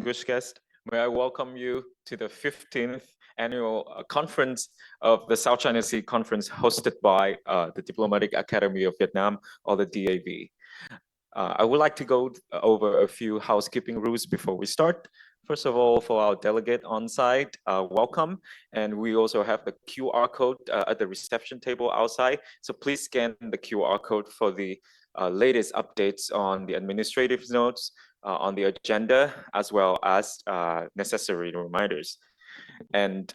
distinguished guest, may I welcome you to the 15th annual conference of the South China Sea Conference hosted by the Diplomatic Academy of Vietnam, or the DAV. I would like to go over a few housekeeping rules before we start. First of all, for our delegate on site, welcome. And we also have the QR code at the reception table outside. So please scan the QR code for the latest updates on the administrative notes, on the agenda, as well as necessary reminders. And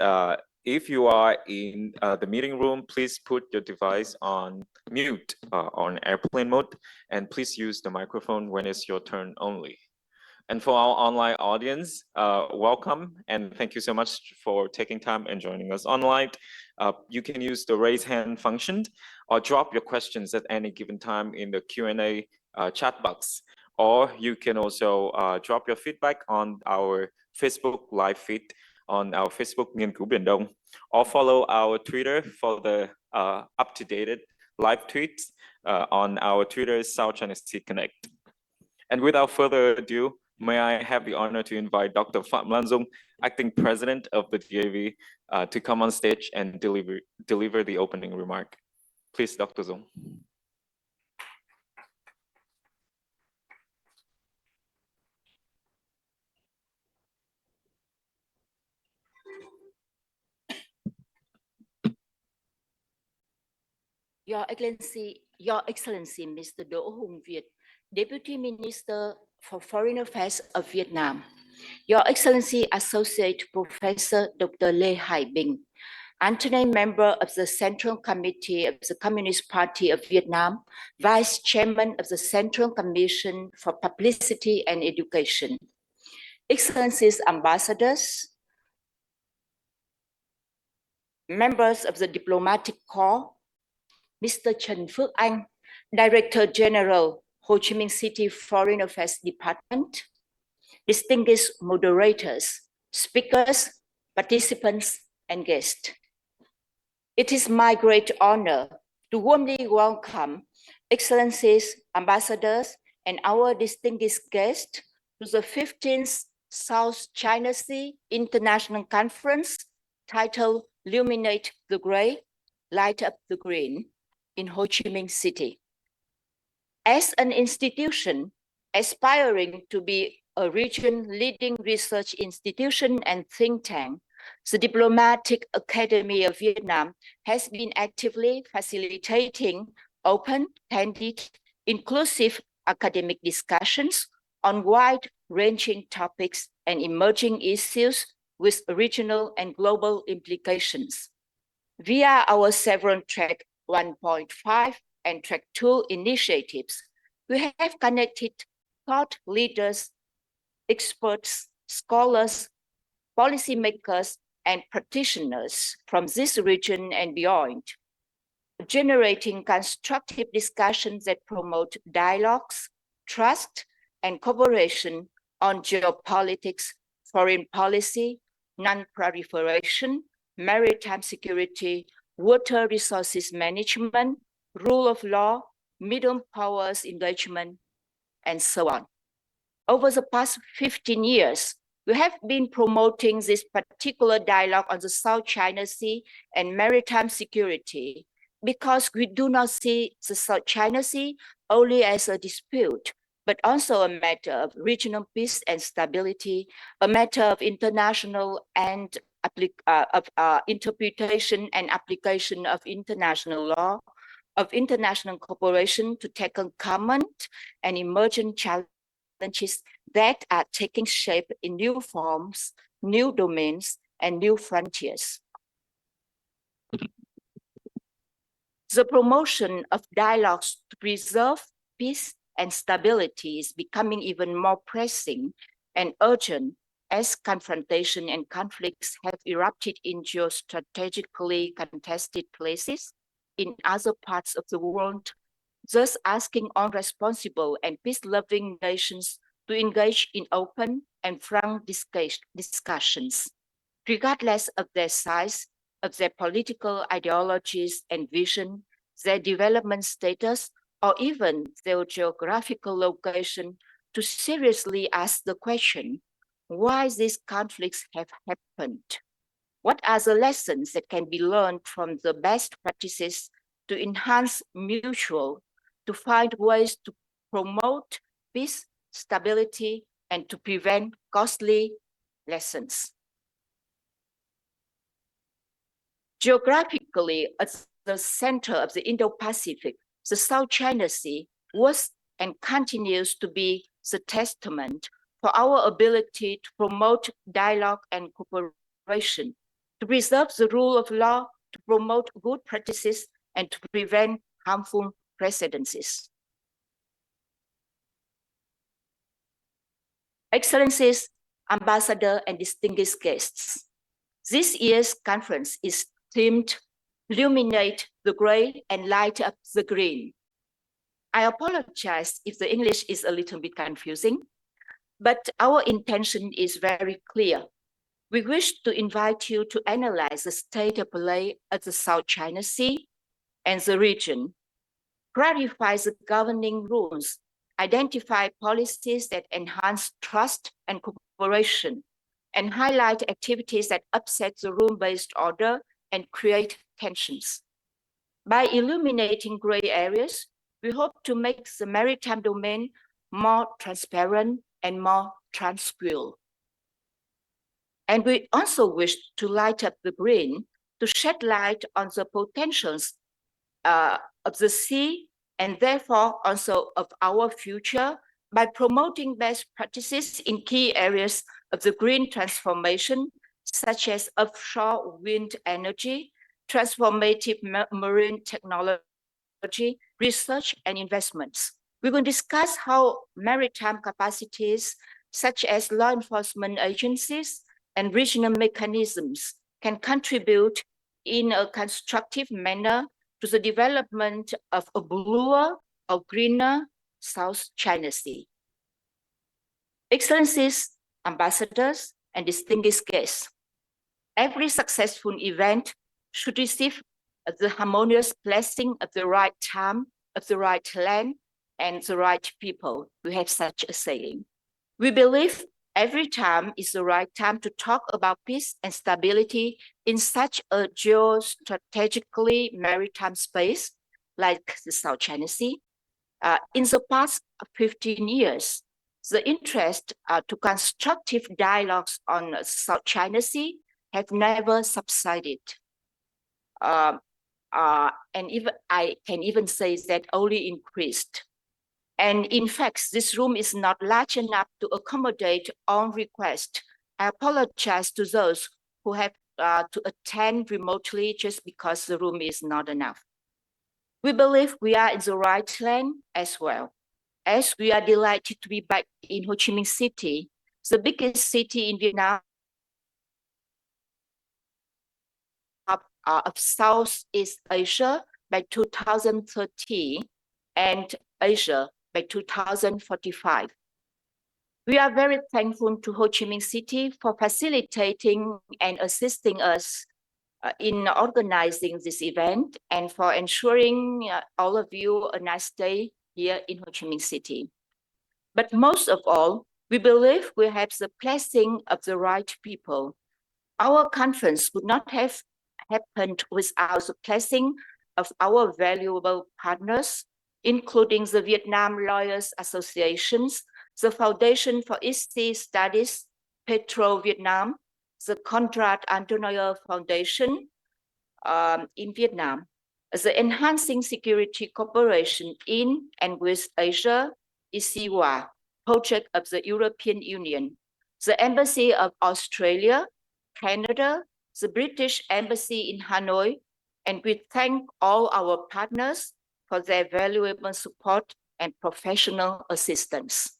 if you are in the meeting room, please put your device on mute, on airplane mode, and please use the microphone when it's your turn only. And for our online audience, welcome, and thank you so much for taking time and joining us online. You can use the raise hand function or drop your questions at any given time in the Q&A chat box. Or you can also drop your feedback on our Facebook live feed on our Facebook Nghiên cứu Biển Đông, or follow our Twitter for the up-to-date live tweets on our Twitter South China Sea Connect. And without further ado, may I have the honor to invite Dr. Phạm Lan Dung, Acting President of the DAV, to come on stage and deliver the opening remark. Please, Dr. Dung. Your Excellency, Mr. Đỗ Hùng Việt, Deputy Minister for Foreign Affairs of Vietnam, Your Excellency Associate Professor Dr. Lê Hải Bình, alternate member of the Central Committee of the Communist Party of Vietnam, Vice Chairman of the Central Commission for Publicity and Education, Excellencies Ambassadors, members of the Diplomatic Corps, Mr. Trần Phước Anh, Director General, Ho Chi Minh City Foreign Affairs Department, distinguished moderators, speakers, participants, and guests. It is my great honor to warmly welcome Excellencies, Ambassadors, and our distinguished guests to the 15th South China Sea International Conference titled Illuminate the Gray, Light Up the Green in Ho Chi Minh City. As an institution aspiring to be a region leading research institution and think tank, the Diplomatic Academy of Vietnam has been actively facilitating open, candid, inclusive academic discussions on wide-ranging topics and emerging issues with regional and global implications. Via our several Track 1.5 and Track 2 initiatives, we have connected thought leaders, experts, scholars, policymakers, and practitioners from this region and beyond, generating constructive discussions that promote dialogues, trust, and cooperation on geopolitics, foreign policy, non-proliferation, maritime security, water resources management, rule of law, middle powers engagement, and so on. Over the past 15 years, we have been promoting this particular dialogue on the South China Sea and maritime security because we do not see the South China Sea only as a dispute, but also a matter of regional peace and stability, a matter of international and interpretation and application of international law, of international cooperation to tackle common and emergent challenges that are taking shape in new forms, new domains, and new frontiers. The promotion of dialogues to preserve peace and stability is becoming even more pressing and urgent as confrontation and conflicts have erupted in geostrategically contested places in other parts of the world, thus asking all responsible and peace-loving nations to engage in open and frank discussions, regardless of their size, of their political ideologies and vision, their development status, or even their geographical location, to seriously ask the question, why these conflicts have happened. What are the lessons that can be learned from the best practices to enhance mutual, to find ways to promote peace, stability, and to prevent costly lessons. Geographically, at the center of the Indo-Pacific, the South China Sea was and continues to be the testament for our ability to promote dialogue and cooperation, to preserve the rule of law, to promote good practices, and to prevent harmful precedences. Excellencies, Ambassador, and distinguished guests, this year's conference is themed Illuminate the Gray and Light Up the Green. I apologize if the English is a little bit confusing, but our intention is very clear. We wish to invite you to analyze the state of play at the South China Sea and the region, clarify the governing rules, identify policies that enhance trust and cooperation, and highlight activities that upset the rule-based order and create tensions. By illuminating gray areas, we hope to make the maritime domain more transparent and more tranquil. And we also wish to light up the green to shed light on the potentials of the sea and therefore also of our future by promoting best practices in key areas of the green transformation, such as offshore wind energy, transformative marine technology, research, and investments. We will discuss how maritime capacities, such as law enforcement agencies and regional mechanisms, can contribute in a constructive manner to the development of a bluer or greener South China Sea. Excellencies, ambassadors, and distinguished guests, every successful event should receive the harmonious blessing of the right time, of the right land, and the right people. We have such a saying. We believe every time is the right time to talk about peace and stability in such a geostrategically maritime space like the South China Sea. In the past 15 years, the interest to constructive dialogues on the South China Sea have never subsided. And even I can even say that only increased. And in fact, this room is not large enough to accommodate all requests. I apologize to those who have to attend remotely just because the room is not enough. We believe we are in the right land as well, as we are delighted to be back in Ho Chi Minh City, the biggest city in Vietnam of Southeast Asia by 2030 and Asia by 2045. We are very thankful to Ho Chi Minh City for facilitating and assisting us in organizing this event and for ensuring all of you a nice day here in Ho Chi Minh City. But most of all, we believe we have the blessing of the right people. Our conference would not have happened without the blessing of our valuable partners, including the Vietnam Lawyers Associations, the Foundation for East Sea Studies, Petro Vietnam, the Konrad Adenauer Foundation in Vietnam, the Enhancing Security Cooperation in and with Asia, ECWA, project of the European Union, the Embassy of Australia, Canada, the British Embassy in Hanoi, and we thank all our partners for their valuable support and professional assistance.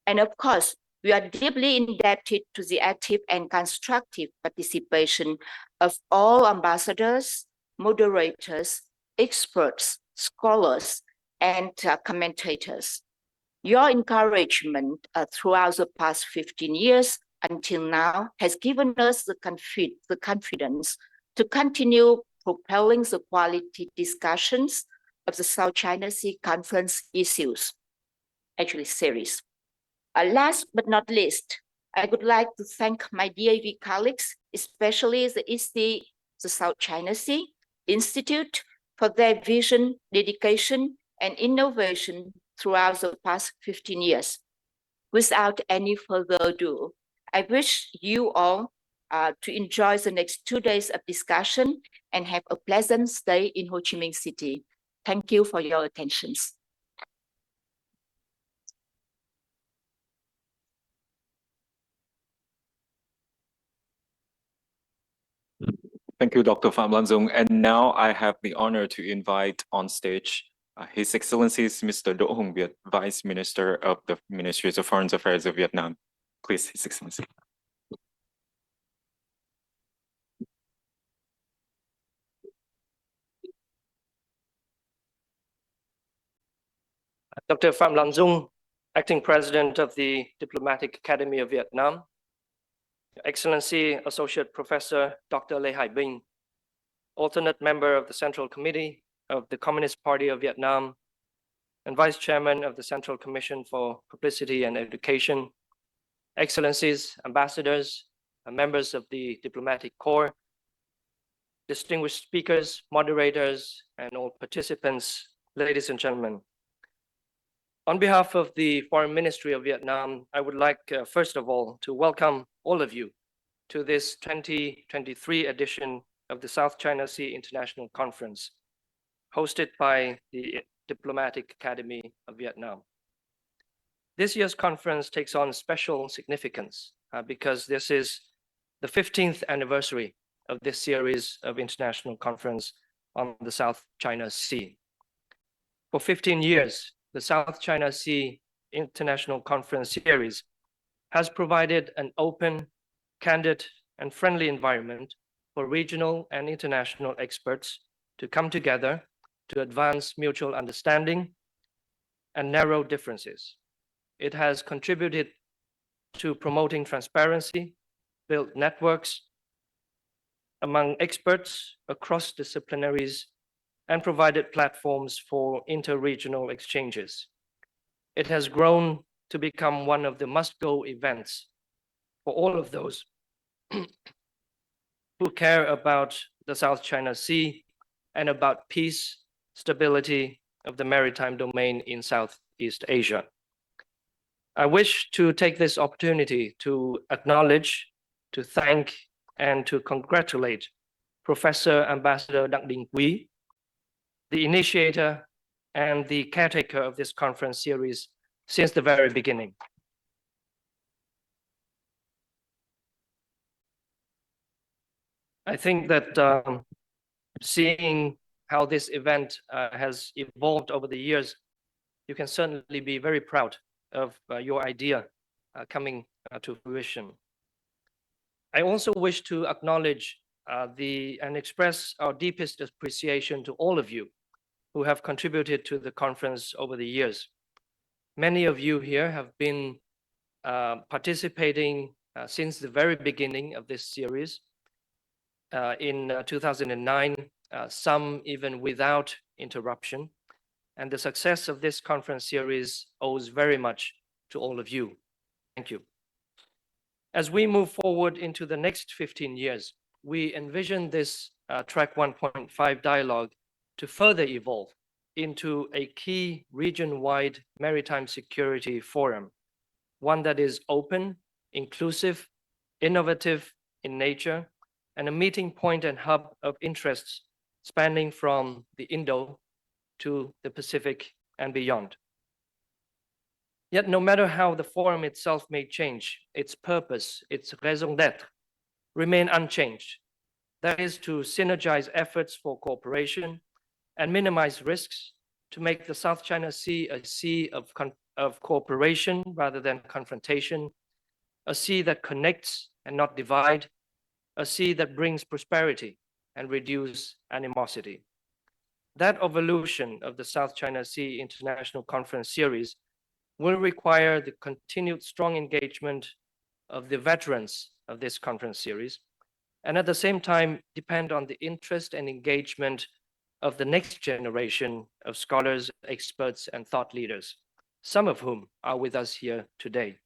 And of course, we are deeply indebted to the active and constructive participation of all ambassadors, moderators, experts, scholars, and commentators. Your encouragement throughout the past 15 years until now has given us the confidence to continue propelling the quality discussions of the South China Sea Conference issues, actually series. Last but not least, I would like to thank my DAV colleagues, especially the the South China Sea Institute, for their vision, dedication, and innovation throughout the past 15 years. Without any further ado, I wish you all to enjoy the next 2 days of discussion and have a pleasant stay in Ho Chi Minh City. Thank you for your attention. Thank you, Dr. Pham Lan Dung. And now I have the honor to invite on stage His Excellencies Mr. Do Hong Viet, Vice Minister of the Ministry of Foreign Affairs of Vietnam. Please, His Excellency. Dr. Pham Lan Dung, Acting President of the Diplomatic Academy of Vietnam, Excellency Associate Professor Dr. Lê Hải Bình, alternate member of the Central Committee of the Communist Party of Vietnam, and Vice Chairman of the Central Commission for Publicity and Education, Excellencies, Ambassadors, and members of the Diplomatic Corps, distinguished speakers, moderators, and all participants, ladies and gentlemen. On behalf of the Foreign Ministry of Vietnam, I would like, first of all, to welcome all of you to this 2023 edition of the South China Sea International Conference, hosted by the Diplomatic Academy of Vietnam. This year's conference takes on special significance because this is the 15th anniversary of this series of international conference on the South China Sea. For 15 years, the South China Sea International Conference series has provided an open, candid, and friendly environment for regional and international experts to come together to advance mutual understanding and narrow differences. It has contributed to promoting transparency, built networks among experts across disciplinaries, and provided platforms for inter-regional exchanges. It has grown to become one of the must-go events for all of those who care about the South China Sea and about peace, stability of the maritime domain in Southeast Asia. I wish to take this opportunity to acknowledge, to thank, and to congratulate Professor Ambassador Đặng Đình Quý, the initiator and the caretaker of this conference series since the very beginning. I think that seeing how this event has evolved over the years, you can certainly be very proud of your idea coming to fruition. I also wish to acknowledge and express our deepest appreciation to all of you who have contributed to the conference over the years. Many of you here have been participating since the very beginning of this series. In 2009, some even without interruption. And the success of this conference series owes very much to all of you. Thank you. As we move forward into the next 15 years, we envision this Track 1.5 dialogue to further evolve into a key region-wide maritime security forum, one that is open, inclusive, innovative in nature, and a meeting point and hub of interests spanning from the Indo to the Pacific and beyond. Yet no matter how the forum itself may change, its purpose, its raison d'être, remain unchanged. That is to synergize efforts for cooperation and minimize risks to make the South China Sea a sea of cooperation rather than confrontation, a sea that connects and not divide, a sea that brings prosperity and reduce animosity. That evolution of the South China Sea International Conference series will require the continued strong engagement of the veterans of this conference series, and at the same time depend on the interest and engagement of the next generation of scholars, experts, and thought leaders, some of whom are with us here today.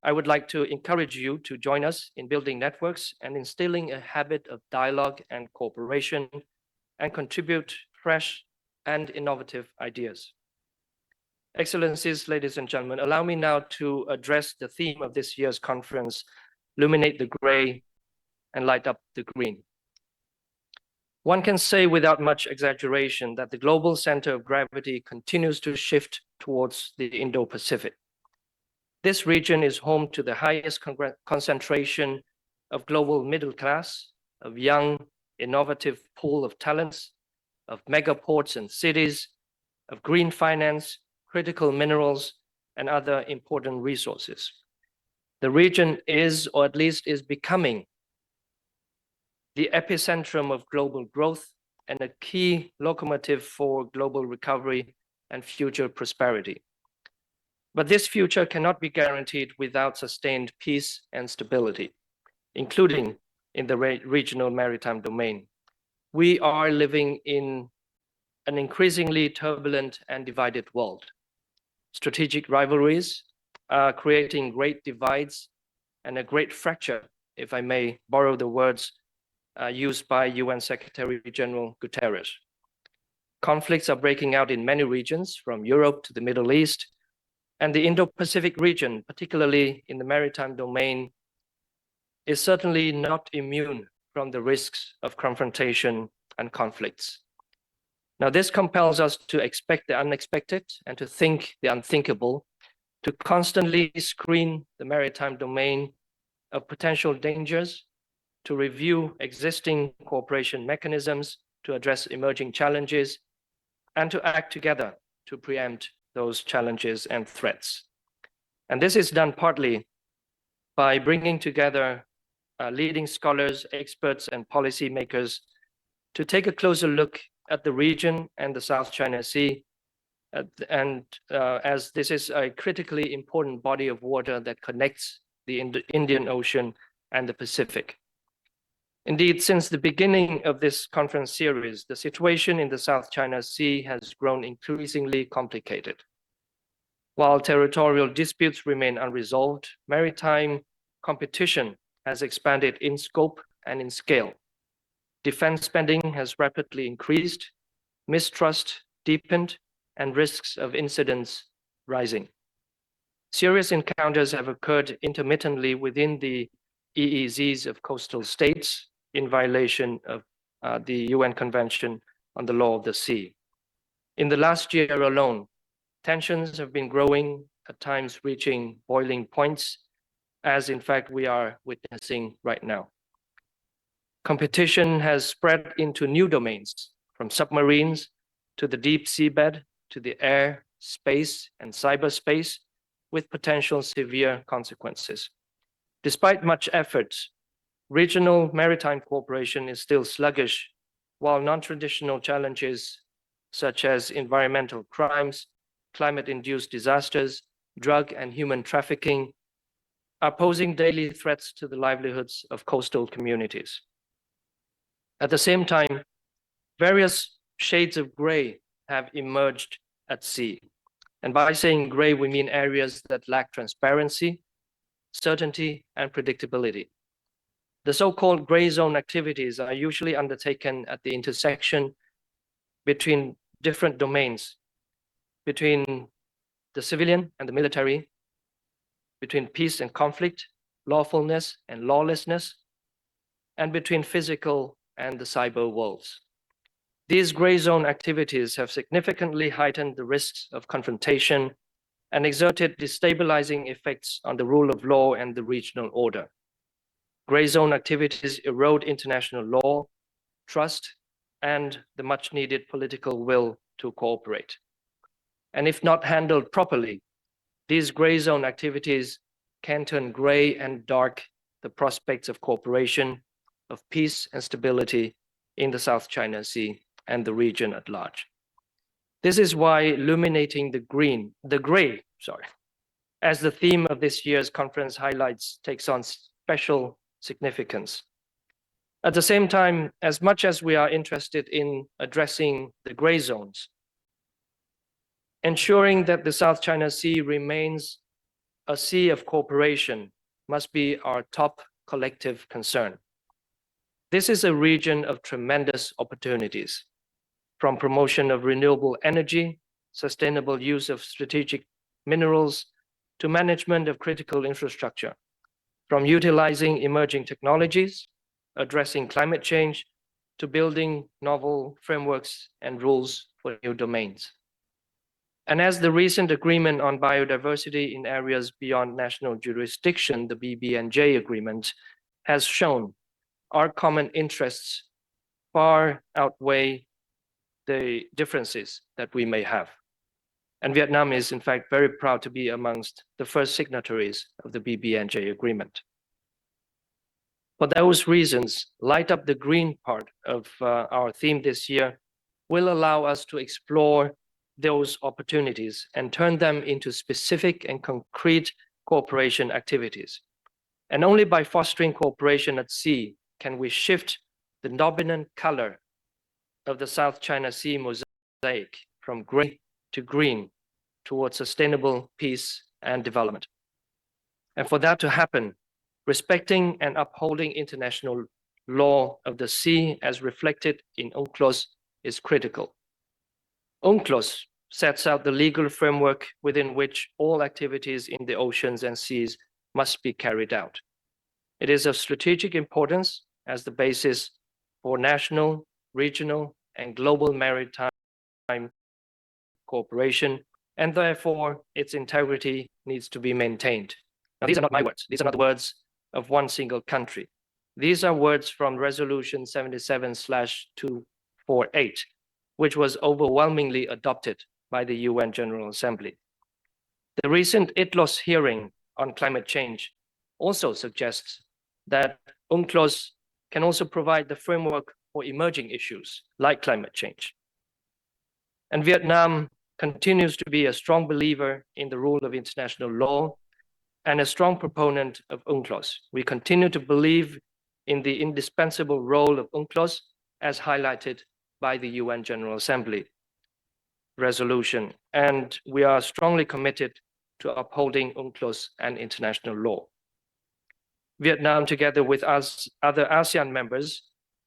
I would like to encourage you to join us in building networks and instilling a habit of dialogue and cooperation, and contribute fresh and innovative ideas. Excellencies, ladies and gentlemen, allow me now to address the theme of this year's conference, Illuminate the Gray and Light Up the Green. One can say without much exaggeration that the global center of gravity continues to shift towards the Indo-Pacific. This region is home to the highest concentration of global middle class, of young, innovative pool of talents, of megaports and cities, of green finance, critical minerals, and other important resources. The region is, or at least is becoming, the epicentrum of global growth and a key locomotive for global recovery and future prosperity. But this future cannot be guaranteed without sustained peace and stability, including in the regional maritime domain. We are living in an increasingly turbulent and divided world. Strategic rivalries are creating great divides and a great fracture, if I may borrow the words used by UN Secretary General Guterres. Conflicts are breaking out in many regions, from Europe to the Middle East, and the Indo-Pacific region, particularly in the maritime domain, is certainly not immune from the risks of confrontation and conflicts. Now, this compels us to expect the unexpected and to think the unthinkable, to constantly screen the maritime domain of potential dangers, to review existing cooperation mechanisms to address emerging challenges, and to act together to preempt those challenges and threats. And this is done partly by bringing together leading scholars, experts, and policymakers to take a closer look at the region and the South China Sea, as this is a critically important body of water that connects the Indian Ocean and the Pacific. Indeed, since the beginning of this conference series, the situation in the South China Sea has grown increasingly complicated. While territorial disputes remain unresolved, maritime competition has expanded in scope and in scale. Defense spending has rapidly increased, mistrust deepened, and risks of incidents rising. Serious encounters have occurred intermittently within the EEZs of coastal states in violation of the UN Convention on the Law of the Sea. In the last year alone, tensions have been growing, at times reaching boiling points, as in fact we are witnessing right now. Competition has spread into new domains, from submarines to the deep seabed, to the air, space, and cyberspace, with potential severe consequences. Despite much effort, regional maritime cooperation is still sluggish, while non-traditional challenges such as environmental crimes, climate-induced disasters, drug and human trafficking are posing daily threats to the livelihoods of coastal communities. At the same time, various shades of gray have emerged at sea. And by saying gray, we mean areas that lack transparency, certainty, and predictability. The so-called gray zone activities are usually undertaken at the intersection between different domains, between the civilian and the military, between peace and conflict, lawfulness and lawlessness, and between physical and the cyber worlds. These gray zone activities have significantly heightened the risks of confrontation and exerted destabilizing effects on the rule of law and the regional order. Gray zone activities erode international law, trust, and the much needed political will to cooperate. And if not handled properly, these gray zone activities can turn gray and dark the prospects of cooperation, of peace and stability in the South China Sea and the region at large. This is why illuminating the gray, as the theme of this year's conference highlights, takes on special significance. At the same time, as much as we are interested in addressing the gray zones, ensuring that the South China Sea remains a sea of cooperation must be our top collective concern. This is a region of tremendous opportunities, from promotion of renewable energy, sustainable use of strategic minerals, to management of critical infrastructure, from utilizing emerging technologies, addressing climate change, to building novel frameworks and rules for new domains. And as the recent agreement on biodiversity in areas beyond national jurisdiction, the BBNJ agreement, has shown, our common interests far outweigh the differences that we may have. And Vietnam is in fact very proud to be amongst the first signatories of the BBNJ agreement. For those reasons, Light Up the Green part of our theme this year will allow us to explore those opportunities and turn them into specific and concrete cooperation activities. And only by fostering cooperation at sea can we shift the dominant color of the South China Sea mosaic from gray to green towards sustainable peace and development. And for that to happen, respecting and upholding international law of the sea as reflected in UNCLOS is critical. UNCLOS sets out the legal framework within which all activities in the oceans and seas must be carried out. It is of strategic importance as the basis for national, regional, and global maritime cooperation, and therefore its integrity needs to be maintained. Now, these are not my words. These are not the words of one single country. These are words from Resolution 77/248, which was overwhelmingly adopted by the UN General Assembly. The recent ITLOS hearing on climate change also suggests that UNCLOS can also provide the framework for emerging issues like climate change. And Vietnam continues to be a strong believer in the rule of international law and a strong proponent of UNCLOS. We continue to believe in the indispensable role of UNCLOS as highlighted by the UN General Assembly resolution, and we are strongly committed to upholding UNCLOS and international law. Vietnam, together with us, other ASEAN members,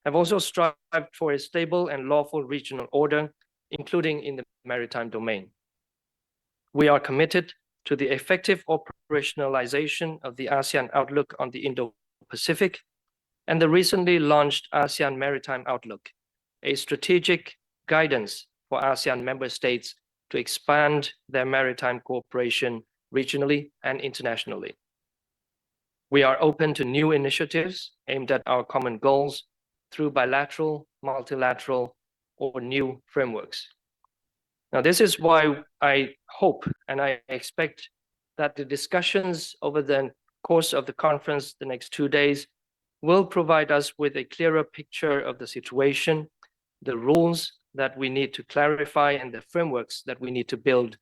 have also strived for a stable and lawful regional order, including in the maritime domain. We are committed to the effective operationalization of the ASEAN Outlook on the Indo-Pacific and the recently launched ASEAN Maritime Outlook, a strategic guidance for ASEAN member states to expand their maritime cooperation regionally and internationally. We are open to new initiatives aimed at our common goals through bilateral, multilateral, or new frameworks. Now, this is why I hope and I expect that the discussions over the course of the conference the next 2 days will provide us with a clearer picture of the situation, the rules that we need to clarify, and the frameworks that we need to build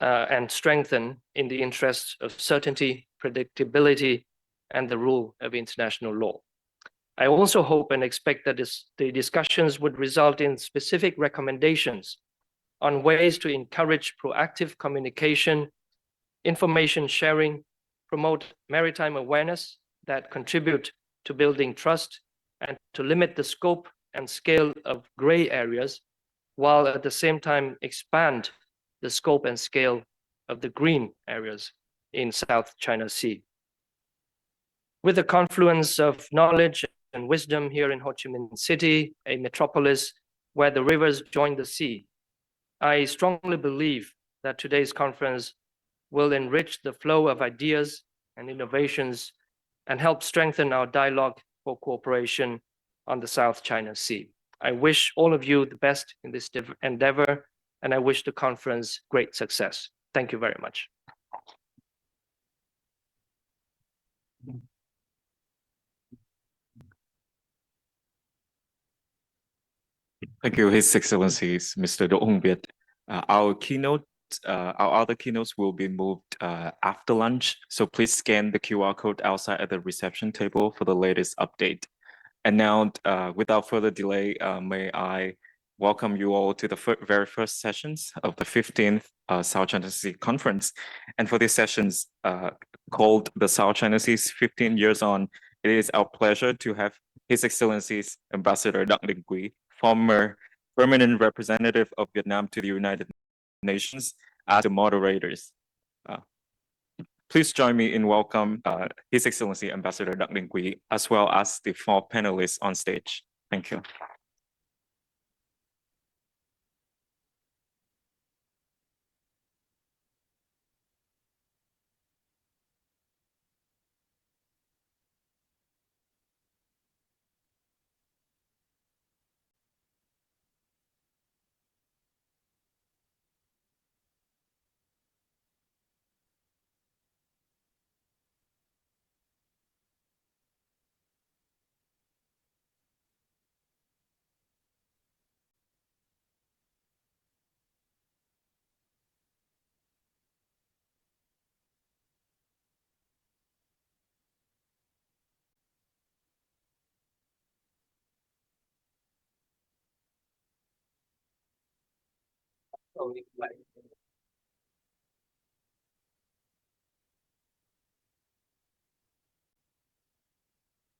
and strengthen in the interests of certainty, predictability, and the rule of international law. I also hope and expect that the discussions would result in specific recommendations on ways to encourage proactive communication, information sharing, promote maritime awareness that contribute to building trust, and to limit the scope and scale of gray areas, while at the same time expand the scope and scale of the green areas in South China Sea. With the confluence of knowledge and wisdom here in Ho Chi Minh City, a metropolis where the rivers join the sea, I strongly believe that today's conference will enrich the flow of ideas and innovations and help strengthen our dialogue for cooperation on the South China Sea. I wish all of you the best in this endeavor, and I wish the conference great success. Thank you very much. Thank you, His Excellencies, Mr. Do Ung Viet. Our other keynotes will be moved after lunch, so please scan the QR code outside at the reception table for the latest update. And now, without further delay, may I welcome you all to the very first sessions of the 15th South China Sea Conference. And for these sessions called the South China Sea's 15 Years On, it is our pleasure to have His Excellency's Ambassador Đặng Đình Quý, former permanent representative of Vietnam to the United Nations, as the moderators. Please join me in welcome His Excellency Ambassador Đặng Đình Quý, as well as the 4 panelists on stage. Thank you.